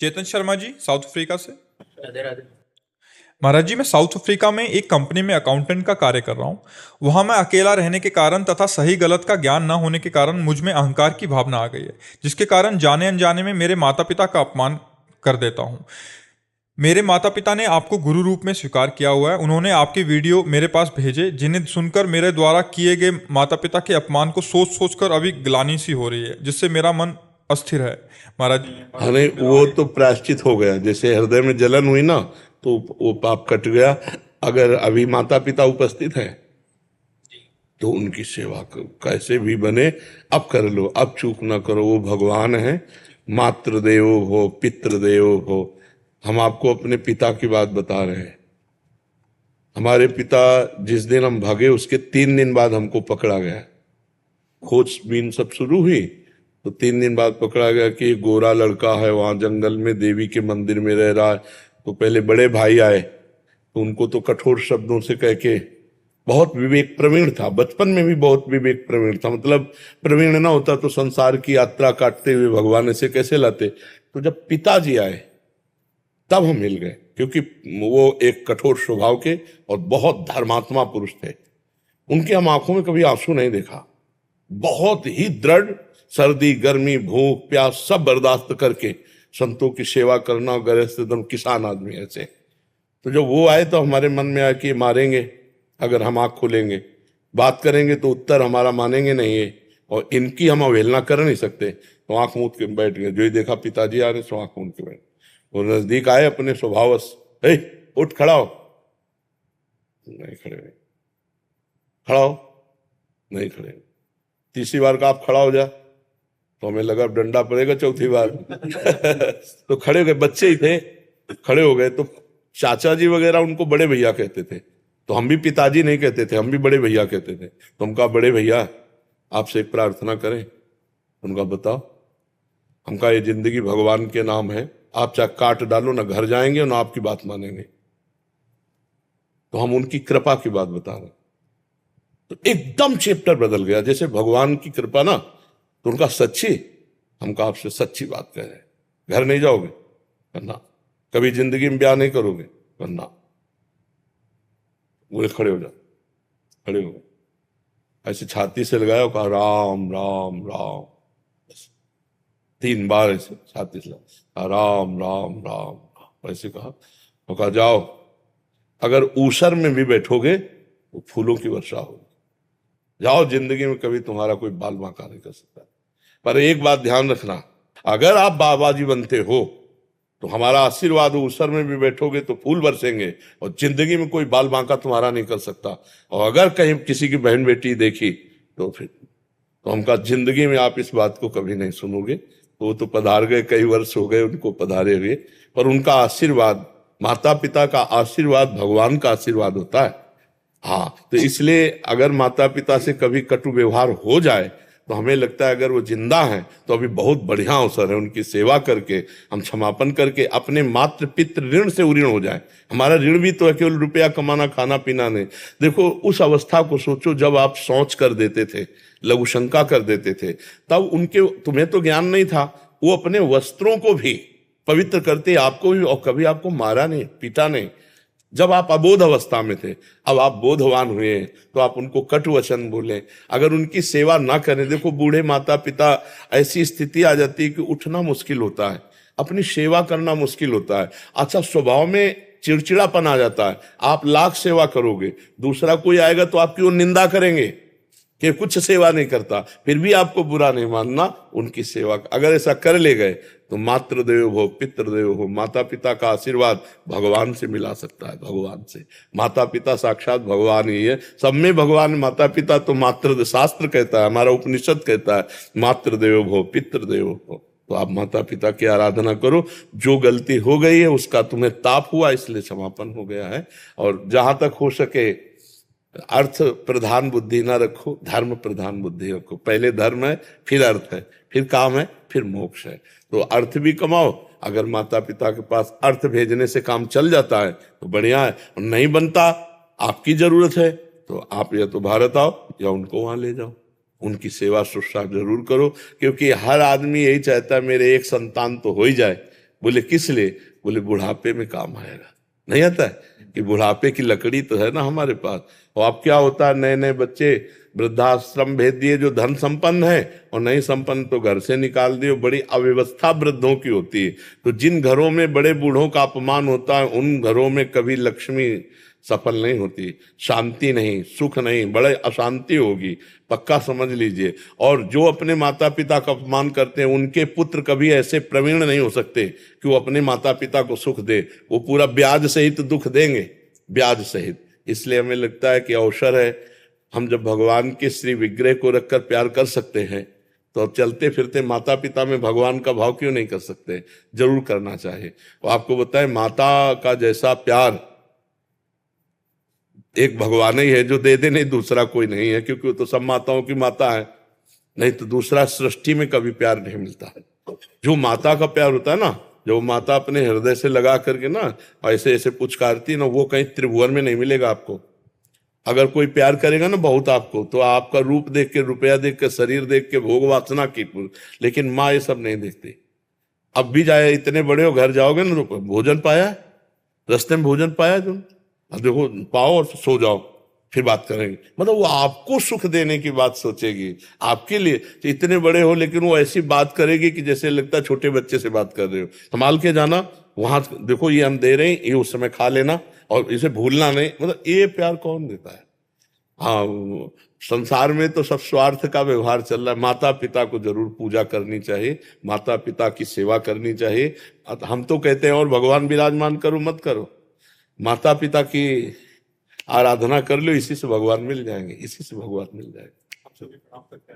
Chetan Sharma ji, south Africa से। राधे राधे। महाराज जी, मैं south Africa में एक कंपनी में अकाउंटेंट का कार्य कर रहा हूँ। वहाँ मैं अकेला रहने के कारण तथा सही गलत का ज्ञान न होने के कारण मुझ में अहंकार की भावना आ गई है, जिसके कारण जाने अनजाने में मेरे माता पिता का अपमान कर देता हूँ। मेरे माता पिता ने आपको गुरु रूप में स्वीकार किया हुआ है। उन्होंने आपके वीडियो मेरे पास भेजे, जिन्हें सुनकर मेरे द्वारा किए गए माता पिता के अपमान को सोच सोच कर अभी ग्लानि सी हो रही है, जिससे मेरा मन अस्थिर है। महाराज जी, अरे वो तो प्रायश्चित हो गया, जैसे हृदय में जलन हुई ना तो वो पाप कट गया। अगर अभी माता पिता उपस्थित है तो उनकी सेवा कैसे भी बने अब कर लो, अब चूक ना करो। वो भगवान है, मातृदेवो हो पितृदेवो हो। हम आपको अपने पिता की बात बता रहे हैं। हमारे पिता जिस दिन हम भागे उसके 3 दिन बाद हमको पकड़ा गया। खोजबीन सब शुरू हुई तो 3 दिन बाद पकड़ा गया कि एक गोरा लड़का है वहां जंगल में देवी के मंदिर में रह रहा है। तो पहले बड़े भाई आए तो उनको तो कठोर शब्दों से कह के, बहुत विवेक प्रवीण था, बचपन में भी बहुत विवेक प्रवीण था। मतलब प्रवीण ना होता तो संसार की यात्रा काटते हुए भगवान ऐसे कैसे लाते। तो जब पिताजी आए तब हम मिल गए, क्योंकि वो एक कठोर स्वभाव के और बहुत धर्मात्मा पुरुष थे। उनके हम आंखों में कभी आंसू नहीं देखा। बहुत ही दृढ़, सर्दी गर्मी भूख प्यास सब बर्दाश्त करके संतों की सेवा करना, गृहस्थ एकदम किसान आदमी ऐसे। तो जब वो आए तो हमारे मन में आया कि मारेंगे अगर हम आंख खोलेंगे, बात करेंगे तो उत्तर हमारा मानेंगे नहीं है, और इनकी हम अवहेलना कर नहीं सकते। तो आंख मूंद के बैठ गए। जो ही देखा पिताजी आ रहे सो आंख मूंद के बैठ। वो नजदीक आए अपने स्वभावश, उठ खड़ा हो, नहीं खड़े हुए। खड़ा हो, नहीं खड़े हुए। तीसरी बार का आप खड़ा हो जा तो हमें लगा डंडा पड़ेगा चौथी बार। तो खड़े हो गए, बच्चे ही थे, खड़े हो गए। तो चाचा जी वगैरह उनको बड़े भैया कहते थे, तो हम भी पिताजी नहीं कहते थे, हम भी बड़े भैया कहते थे। तो हम कहा बड़े भैया आपसे एक प्रार्थना करें। उनका बताओ। हम कहा ये जिंदगी भगवान के नाम है, आप चाहे काट डालो, ना घर जाएंगे और ना आपकी बात मानेंगे। तो हम उनकी कृपा की बात बता रहे। तो एकदम चैप्टर बदल गया, जैसे भगवान की कृपा ना। तो उनका सच्ची, हमको आपसे सच्ची बात कह रहे, घर नहीं जाओगे करना, कभी जिंदगी में ब्याह नहीं करोगे करना। बोले खड़े हो जाओ, खड़े हो गए। ऐसे छाती से लगाया, कहा राम राम राम, बस 3 बार ऐसे छाती से लगा, राम राम राम ऐसे कहा। तो कहा जाओ, अगर ऊसर में भी बैठोगे तो फूलों की वर्षा होगी। जाओ, जिंदगी में कभी तुम्हारा कोई बाल बांका नहीं कर सकता। पर एक बात ध्यान रखना, अगर आप बाबा जी बनते हो तो हमारा आशीर्वाद, ऊसर में भी बैठोगे तो फूल बरसेंगे, और जिंदगी में कोई बाल बांका तुम्हारा नहीं कर सकता। और अगर कहीं किसी की बहन बेटी देखी तो फिर तो हम कहा जिंदगी में आप इस बात को कभी नहीं सुनोगे। तो वो तो पधार गए, कई वर्ष हो गए उनको पधारे हुए, पर उनका आशीर्वाद, माता पिता का आशीर्वाद भगवान का आशीर्वाद होता है। हाँ, तो इसलिए अगर माता पिता से कभी कटु व्यवहार हो जाए तो हमें लगता है अगर वो जिंदा हैं तो अभी बहुत बढ़िया अवसर है, उनकी सेवा करके हम क्षमापन करके अपने मातृ पितृ ऋण से उऋण हो जाए। हमारा ऋण भी तो है, केवल रुपया कमाना खाना पीना नहीं। देखो उस अवस्था को सोचो जब आप सोच कर देते थे, लघु शंका कर देते थे, तब उनके, तुम्हें तो ज्ञान नहीं था, वो अपने वस्त्रों को भी पवित्र करते, आपको भी, और कभी आपको मारा नहीं पीटा नहीं जब आप अबोध अवस्था में थे। अब आप बोधवान हुए तो आप उनको कटु वचन बोले, अगर उनकी सेवा ना करें। देखो बूढ़े माता पिता, ऐसी स्थिति आ जाती है कि उठना मुश्किल होता है, अपनी सेवा करना मुश्किल होता है। अच्छा, स्वभाव में चिड़चिड़ापन आ जाता है। आप लाख सेवा करोगे, दूसरा कोई आएगा तो आपकी वो निंदा करेंगे कि कुछ सेवा नहीं करता, फिर भी आपको बुरा नहीं मानना उनकी सेवा। अगर ऐसा कर ले गए तो मातृदेवो भव पितृदेवो भव, माता पिता का आशीर्वाद भगवान से मिला सकता है। भगवान से, माता पिता साक्षात भगवान ही है, सब में भगवान। माता पिता तो मातृ शास्त्र कहता है, हमारा उपनिषद कहता है मातृदेवो भव पितृदेवो भव। तो आप माता पिता की आराधना करो। जो गलती हो गई है उसका तुम्हें ताप हुआ, इसलिए क्षमापन हो गया है। और जहां तक हो सके अर्थ प्रधान बुद्धि ना रखो, धर्म प्रधान बुद्धि रखो। पहले धर्म है, फिर अर्थ है, फिर काम है, फिर मोक्ष है। तो अर्थ भी कमाओ। अगर माता पिता के पास अर्थ भेजने से काम चल जाता है तो बढ़िया है, और नहीं बनता, आपकी जरूरत है तो आप या तो भारत आओ या उनको वहां ले जाओ, उनकी सेवा शुश्रूषा जरूर करो। क्योंकि हर आदमी यही चाहता है मेरे एक संतान तो हो ही जाए, बोले किस लिए? बोले बुढ़ापे में काम आएगा। नहीं आता है कि बुढ़ापे की लकड़ी तो है ना हमारे पास। और अब क्या होता है, नए नए बच्चे वृद्धाश्रम भेज दिए जो धन संपन्न है, और नहीं संपन्न तो घर से निकाल दिए। बड़ी अव्यवस्था वृद्धों की होती है। तो जिन घरों में बड़े बूढ़ों का अपमान होता है, उन घरों में कभी लक्ष्मी सफल नहीं होती, शांति नहीं, सुख नहीं, बड़े अशांति होगी, पक्का समझ लीजिए। और जो अपने माता पिता का अपमान करते हैं, उनके पुत्र कभी ऐसे प्रवीण नहीं हो सकते कि वो अपने माता पिता को सुख दे। वो पूरा ब्याज सहित दुख देंगे, ब्याज सहित। इसलिए हमें लगता है कि अवसर है, हम जब भगवान के श्री विग्रह को रखकर प्यार कर सकते हैं, तो अब चलते फिरते माता पिता में भगवान का भाव क्यों नहीं कर सकते? जरूर करना चाहिए। और आपको बताएं, माता का जैसा प्यार एक भगवान ही है जो दे दे, नहीं दूसरा कोई नहीं है, क्योंकि वो तो सब माताओं की माता है। नहीं तो दूसरा सृष्टि में कभी प्यार नहीं मिलता है। जो माता का प्यार होता है ना, जो माता अपने हृदय से लगा करके ना ऐसे ऐसे पुचकारती है ना, वो कहीं त्रिभुवन में नहीं मिलेगा आपको। अगर कोई प्यार करेगा ना बहुत आपको, तो आपका रूप देख के, रुपया देख के, शरीर देख के, भोग वासना की, लेकिन माँ ये सब नहीं देखती। अब भी जाए, इतने बड़े हो, घर जाओगे ना तो भोजन पाया, रास्ते में भोजन पाया तुम, अब देखो पाओ और सो जाओ, फिर बात करेंगे। मतलब वो आपको सुख देने की बात सोचेगी आपके लिए। तो इतने बड़े हो लेकिन वो ऐसी बात करेगी कि जैसे लगता है छोटे बच्चे से बात कर रहे हो। संभाल के जाना, वहां देखो ये हम दे रहे हैं, ये उस समय खा लेना और इसे भूलना नहीं। मतलब ये प्यार कौन देता है? हाँ, संसार में तो सब स्वार्थ का व्यवहार चल रहा है। माता पिता को जरूर पूजा करनी चाहिए, माता पिता की सेवा करनी चाहिए। हम तो कहते हैं और भगवान विराजमान करो मत करो, माता पिता की आराधना कर लो, इसी से भगवान मिल जाएंगे, इसी से भगवान मिल जाएंगे।